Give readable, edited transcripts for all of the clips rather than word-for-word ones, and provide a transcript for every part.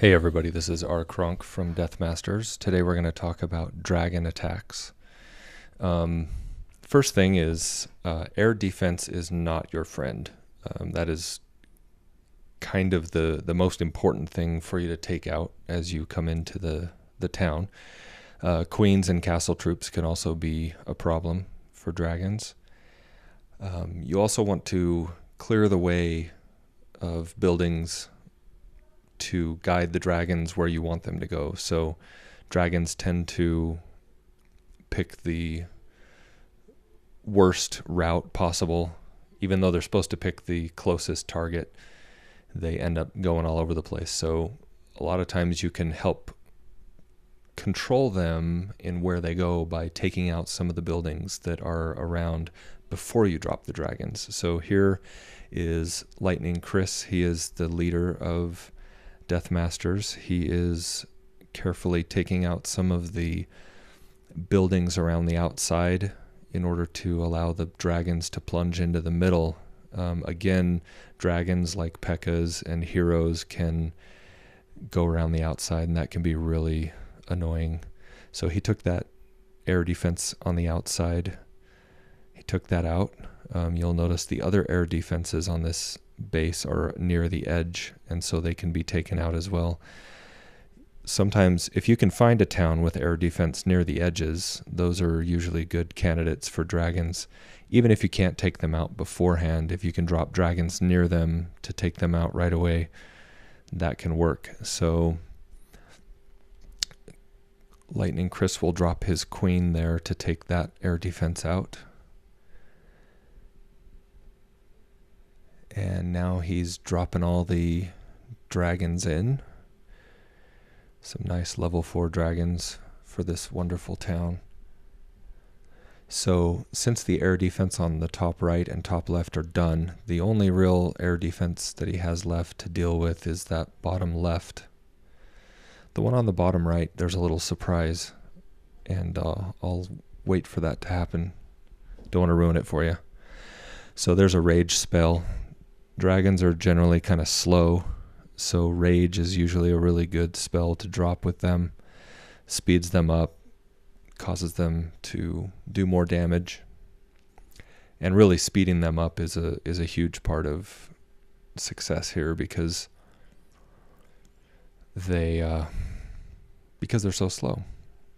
Hey everybody, this is R. Kronk from Deathmasters. Today we're going to talk about dragon attacks. First thing is, air defense is not your friend. That is kind of the most important thing for you to take out as you come into the town. Queens and castle troops can also be a problem for dragons. You also want to clear the way of buildings to guide the dragons where you want them to go. So dragons tend to pick the worst route possible. Even though they're supposed to pick the closest target, they end up going all over the place. So a lot of times you can help control them in where they go by taking out some of the buildings that are around before you drop the dragons. So here is Lightning Chris. He is the leader of Deathmasters. He is carefully taking out some of the buildings around the outside in order to allow the dragons to plunge into the middle. Again, dragons like P.E.K.K.A.s and heroes can go around the outside, and that can be really annoying. So he took that air defense on the outside. He took that out. You'll notice the other air defenses on this base are near the edge, and so they can be taken out as well. Sometimes if you can find a town with air defense near the edges, those are usually good candidates for dragons. Even if you can't take them out beforehand, if you can drop dragons near them to take them out right away, that can work. So Lightning Chris will drop his queen there to take that air defense out. And now he's dropping all the dragons in. Some nice level 4 dragons for this wonderful town. So since the air defense on the top right and top left are done, the only real air defense that he has left to deal with is that bottom left. The one on the bottom right, there's a little surprise, and I'll wait for that to happen. Don't want to ruin it for you. So there's a rage spell. Dragons are generally kind of slow, so rage is usually a really good spell to drop with them. Speeds them up, causes them to do more damage, and really speeding them up is a huge part of success here because they're so slow.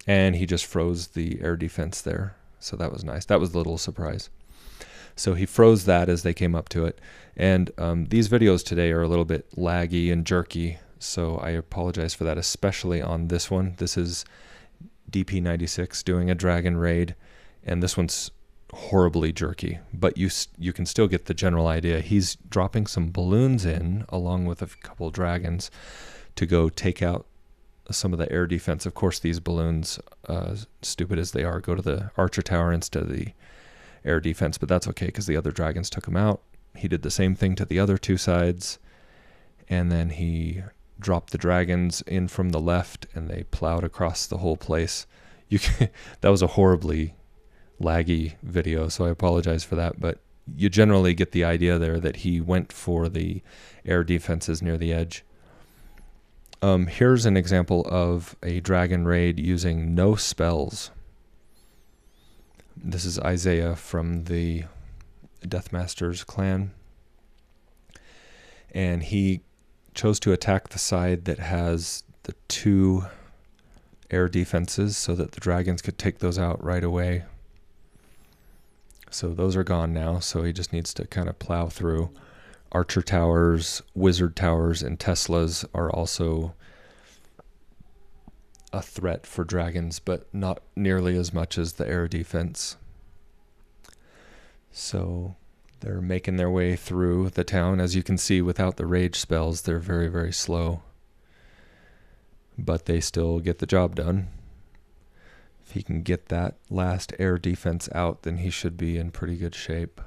And he just froze the air defense there, so that was nice. That was the little surprise. So he froze that as they came up to it. And these videos today are a little bit laggy and jerky, so I apologize for that, especially on this one. This is DP96 doing a dragon raid, and this one's horribly jerky, but you can still get the general idea. He's dropping some balloons in along with a couple dragons to go take out some of the air defense. Of course, these balloons, stupid as they are, go to the archer tower instead of the air defense, but that's okay because the other dragons took him out. He did the same thing to the other two sides, and then he dropped the dragons in from the left, and they plowed across the whole place. That was a horribly laggy video, so I apologize for that, but you generally get the idea there that he went for the air defenses near the edge. Here's an example of a dragon raid using no spells. This is Isaiah from the Deathmasters clan, and he chose to attack the side that has the 2 air defenses so that the dragons could take those out right away. So those are gone now, so he just needs to kind of plow through. Archer towers, wizard towers, and Teslas are also a threat for dragons, but not nearly as much as the air defense. So they're making their way through the town. As you can see, without the rage spells, they're very, very slow, but they still get the job done. If he can get that last air defense out, then he should be in pretty good shape.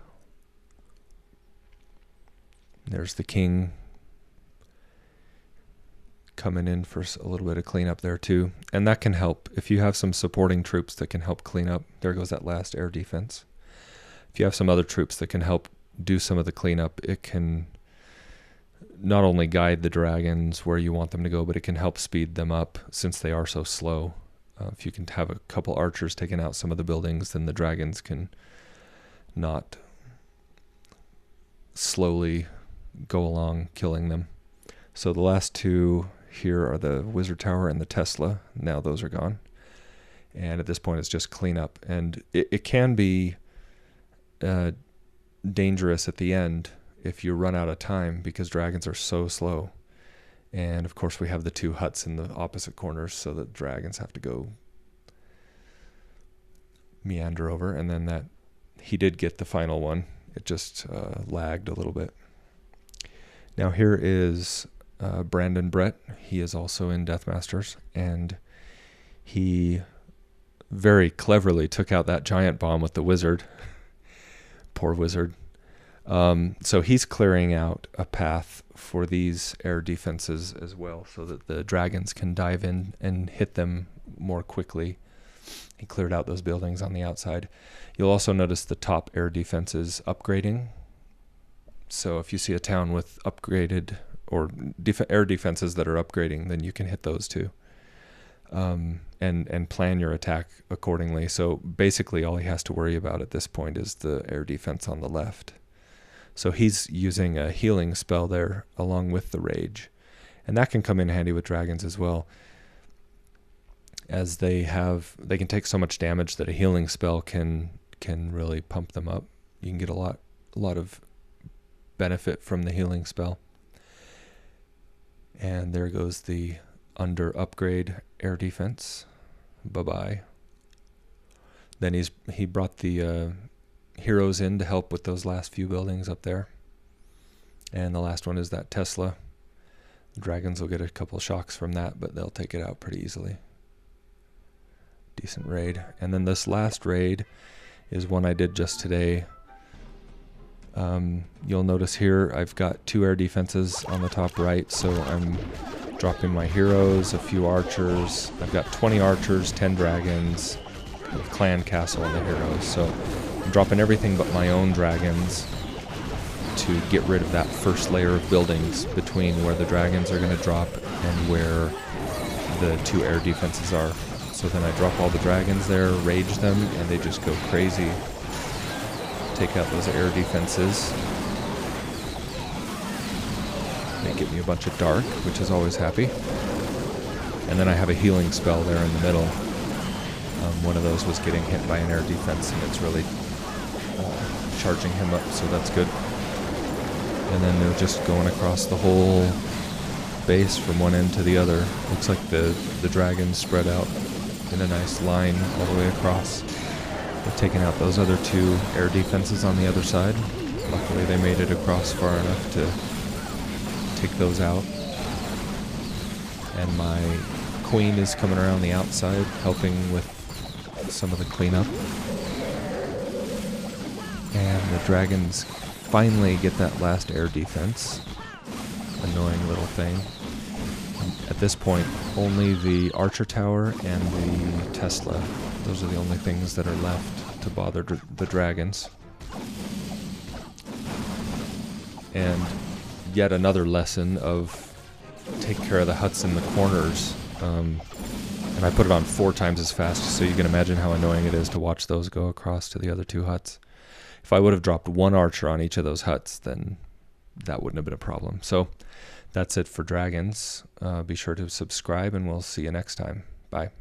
There's the king coming in for a little bit of cleanup there too, and that can help. If you have some supporting troops that can help clean up, there goes that last air defense. If you have some other troops that can help do some of the cleanup, it can not only guide the dragons where you want them to go, but it can help speed them up since they are so slow. If you can have a couple archers taking out some of the buildings, then the dragons can not slowly go along killing them. So the last two here are the Wizard Tower and the Tesla. Now those are gone. And at this point it's just cleanup. And it can be dangerous at the end if you run out of time because dragons are so slow. And of course we have the two huts in the opposite corners so that dragons have to go meander over. And then that he did get the final one. It just lagged a little bit. Now here is Brandon Brett. He is also in Deathmasters, and he very cleverly took out that giant bomb with the wizard. Poor wizard. So he's clearing out a path for these air defenses as well so that the dragons can dive in and hit them more quickly. He cleared out those buildings on the outside. You'll also notice the top air defenses upgrading. So if you see a town with upgraded or air defenses that are upgrading, then you can hit those too. And plan your attack accordingly. So basically all he has to worry about at this point is the air defense on the left. So he's using a healing spell there along with the rage. And that can come in handy with dragons as well, as they can take so much damage that a healing spell can really pump them up. You can get a lot of benefit from the healing spell. And there goes the under upgrade air defense. Bye-bye. Then he brought the heroes in to help with those last few buildings up there. And the last one is that Tesla. The dragons will get a couple shocks from that, but they'll take it out pretty easily. Decent raid. And then this last raid is one I did just today. You'll notice here I've got 2 air defenses on the top right, so I'm dropping my heroes, a few archers. I've got 20 archers, 10 dragons, a clan castle, and the heroes. So I'm dropping everything but my own dragons to get rid of that first layer of buildings between where the dragons are going to drop and where the 2 air defenses are. So then I drop all the dragons there, rage them, and they just go crazy. Take out those air defenses. They give me a bunch of dark, which is always happy. And then I have a healing spell there in the middle. One of those was getting hit by an air defense, and it's really charging him up, so that's good. And then they're just going across the whole base from one end to the other. Looks like the dragons spread out in a nice line all the way across. They're taking out those other 2 air defenses on the other side. Luckily they made it across far enough to take those out. And my queen is coming around the outside helping with some of the cleanup. And the dragons finally get that last air defense. Annoying little thing. At this point, only the Archer Tower and the Tesla, those are the only things that are left to bother the dragons. And yet another lesson of take care of the huts in the corners. And I put it on 4 times as fast, so you can imagine how annoying it is to watch those go across to the other 2 huts. If I would have dropped 1 archer on each of those huts, then that wouldn't have been a problem. So that's it for dragons. Be sure to subscribe, and we'll see you next time. Bye.